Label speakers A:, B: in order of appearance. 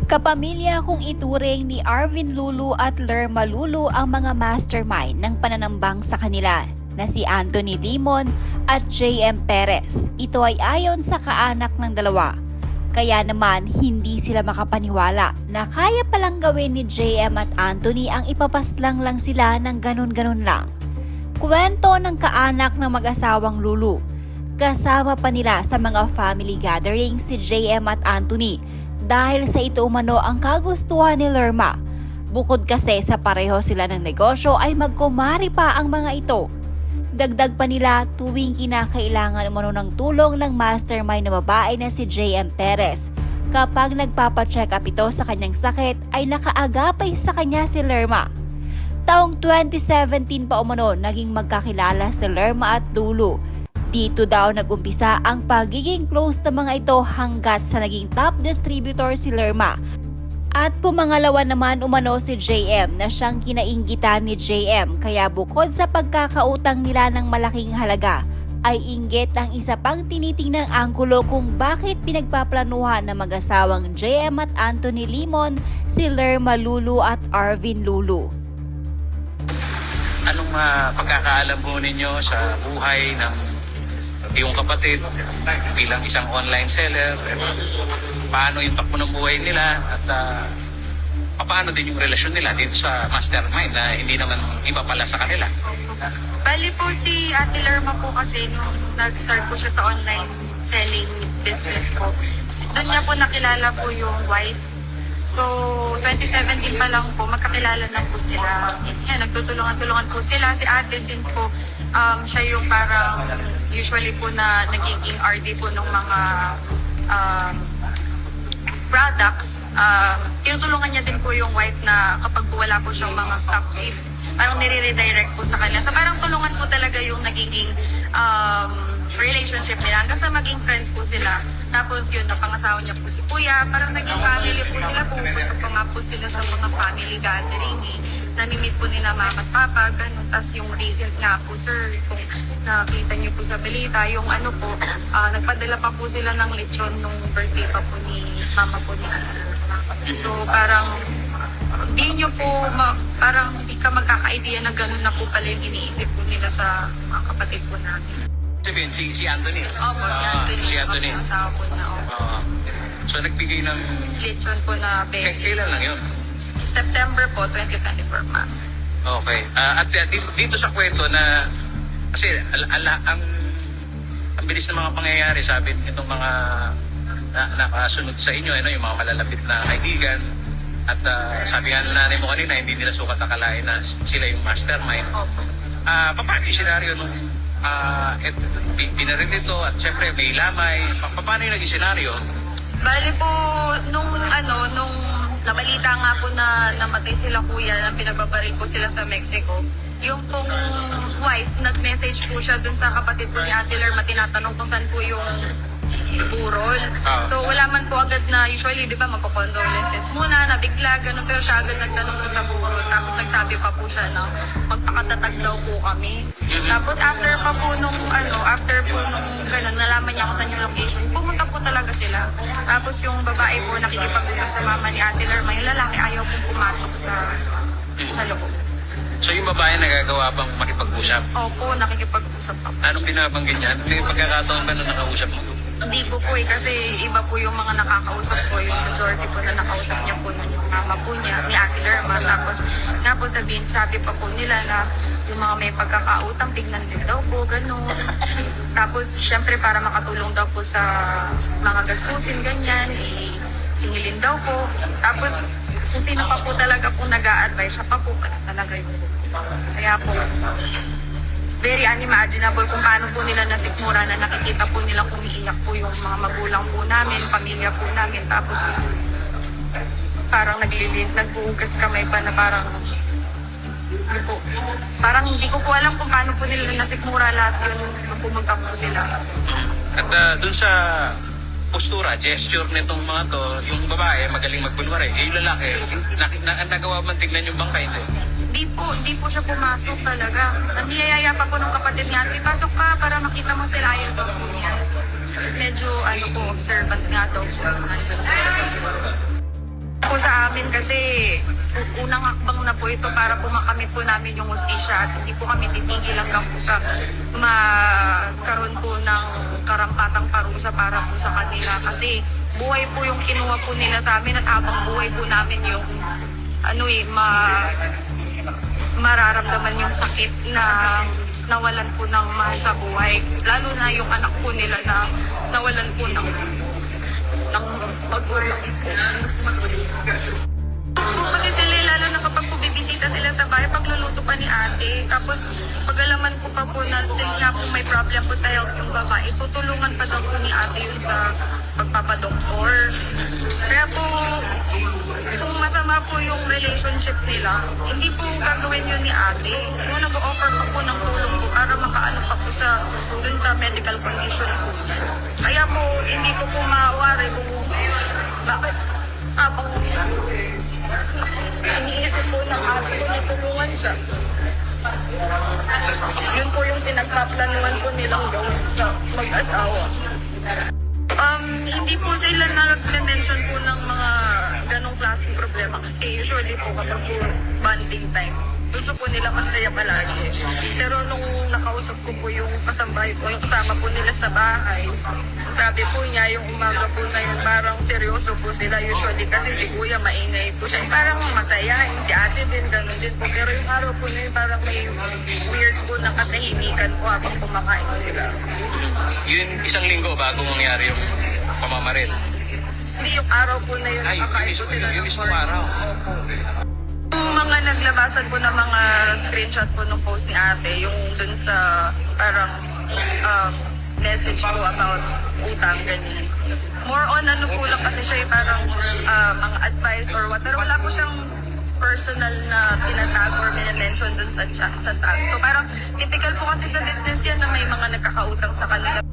A: Kapamilya kung ituring ni Arvin Lulu at Lerma Lulu ang mga mastermind ng pananambang sa kanila na si Anthony Limon at JM Perez. Ito ay ayon sa kaanak ng dalawa. Kaya naman hindi sila makapaniwala na kaya palang gawin ni JM at Anthony ang ipapaslang lang sila ng ganun-ganun lang. Kwento ng kaanak ng mag-asawang Lulu. Kasama pa nila sa mga family gatherings si JM at Anthony dahil sa ito umano ang kagustuhan ni Lerma. Bukod kasi sa pareho sila ng negosyo ay magkumari pa ang mga ito. Dagdag pa nila tuwing kinakailangan umano ng tulong ng mastermind na babae na si JM Perez. Kapag nagpapacheck up ito sa kanyang sakit ay nakaagapay sa kanya si Lerma. Taong 2017 pa umano naging magkakilala si Lerma at Lulu. Dito daw nagumpisa ang pagiging close ng mga ito hanggat sa naging top distributor si Lerma. At pumangalawa naman umano si JM na siyang kinainggitan ni JM kaya bukod sa pagkakautang nila ng malaking halaga ay inggit ang isa pang tinitingnang anggulo kung bakit pinagpaplanuhan ng mag-asawang JM at Anthony Limon si Lerma Lulu at Arvin Lulu.
B: Anong pagkakaalam mo ninyo sa buhay ng iyong kapatid bilang isang online seller? Paano yung takbo ng buhay nila at paano din yung relasyon nila dito sa mastermind na hindi naman iba pala sa kanila?
C: Bali po si Ate Lerma po kasi nung nag-start po siya sa online selling business po, doon niya po nakilala po yung wife. So, 2017 pa lang po, magkakilala na po sila. Yan, nagtutulungan-tulungan po sila. Si Ate, since po, siya yung parang usually po na nagiging RD po ng mga products, tinutulungan niya din po yung wife na kapag po wala po siyang mga stocks, parang nire-redirect po sa kanila. So parang tulungan po talaga yung nagiging relationship nila hanggang sa maging friends po sila. Tapos yun, napangasawa niya po si Kuya, parang naging family po sila, pupunta pa nga po sila sa mga family gathering, namimit po nila mama at papa, ganun. Tapos yung recent nga po sir, kung nakita niyo po sa balita, yung ano po, nagpadala pa po sila ng lechon nung birthday pa po ni mama po ni So parang hindi nyo po, parang hindi ka magkaka-idea na ganun na po pala yung iniisip po nila sa mga kapatid po namin.
B: Si Anthony?
C: Opo, si Anthony.
B: Si Anthony.
C: Opo, asawa po na opo.
B: So nagbigay ng...
C: Lechon po na baby.
B: Kailan lang yun?
C: September po, 2024 ma'am.
B: Okay. At dito sa kwento na... Kasi ang bilis ng mga pangyayari, sabi itong mga nakasunod sa inyo, yung mga malalapit na kaibigan. At sabi nga ng nanay mo kanina, hindi nila sukat akalain na sila yung mastermind.
C: Opo.
B: Paano yung senaryo nung binaril ito at syempre may lamay? Paano yung naging senaryo?
C: Bali po, nung nabalita nga po na namatay sila kuya, na pinagbabaril po sila sa Mexico, yung pong wife, nag-message po siya dun sa kapatid po ni Ate Lerma, tinatanong kung saan po yung burol. So wala man po agad na, usually di ba magko-condolences muna, nabigla, ganun, pero siya agad nagtanong po sa burol. Tapos nagsabi pa po siya na magpakatatag daw po kami. Tapos after po nung ganun, nalaman niya kung saan yung location, pumunta po talaga sila. Tapos yung babae po nakikipag-usap sa mama ni Ate Lerma, yung lalaki ayaw pong pumasok sa loob.
B: So yung babae nagagawa bang makipag-usap?
C: Opo, nakikipag-usap pa po.
B: Anong binabanggit niya? May pagkakataon ba na nakausap mo?
C: Hindi ko po kasi iba po yung mga nakakausap ko, yung majority po na nakausap niya po yung mama po niya, ni Ate Lerma. Tapos nga po sabi pa po nila na yung mga may pagkakautang, tignan din daw po, gano'n. Tapos syempre para makatulong daw po sa mga gastusin, ganyan, singilin daw po. Tapos kung sino pa po talaga po nag-a-advise, siya pa po talaga yung kaya po very unimaginable kung paano po nila nasikmura na nakikita po nila umiiyak po yung mga magulang po namin, pamilya po namin. Tapos parang nagbuhugas kamay pa na parang hindi ko po alam kung paano po nila nasikmura lahat yun nung pumunta po sila.
B: At dun sa postura, gesture nitong mga to, yung babae magaling magpulwari, yung lalaki, nagawa man tignan yung bangkay.
C: Hindi po siya pumasok talaga. Niyayaya pa po ng kapatid niya, pasok ka para makita mo sila, ayaw daw po niya. Tapos medyo observant nga daw po, nandun po siya sa buwan. sa amin kasi unang hakbang na po ito para po makamit po namin yung hustisya at hindi po kami titigil hanggang po sa magkaroon po ng karampatang parusa para po sa kanila. Kasi buhay po yung kinuha po nila sa amin at habang buhay po namin yung mararamdaman yung sakit na nawalan po ng mahal sa buhay. Lalo na yung anak po nila na nawalan po ng magulang po. Kasi sila, lalo na kapag po bibisita sila sa bahay, pagluluto pa ni ate. Tapos pag-alaman ko pa po na since nga po may problem po sa health yung babae, tutulungan pa daw po ni ate yun sa pagpapadoktor. Kaya po, kung masama po yung relationship nila, hindi po gagawin yun ni ate. Yung nag-offer pa po ng tulong po para makaano pa po dun sa medical condition po. Kaya po, hindi ko po maawari kung bakit habang iniisip po ng ate ko na tulungan siya. Yun po yung pinagpaplanuhan po nilang gawin sa mag-asawa. Hindi po sila nag-mention po ng mga ganong klaseng problema kasi usually po kapag po bonding time, gusto po nila masaya palagi. Pero nung nakausap ko po yung kasambahay ko, yung kasama po nila sa bahay, sabi po niya yung umaga po na yun parang seryoso po sila usually kasi si kuya maingay po siya. Parang masayahin, si ate din, ganun din po. Pero yung araw po na yun parang may weird po na katahimikan po habang kumakain sila.
B: Yun, isang linggo bago mangyari yung pamamaril.
C: Hindi yung araw po na yun
B: Ay,
C: nakakain po sila
B: yung
C: ng
B: mismong
C: morning.
B: araw.
C: Opo. Yung mga naglabasan po ng mga screenshot po ng post ni ate, yung dun sa parang message po about utang, ganyan. More on ano po lang kasi siya yung parang mga advice or what. Pero wala po siyang personal na tinatag or minamention dun sa tag. So parang typical po kasi sa business yan na may mga nagkakautang sa kanila.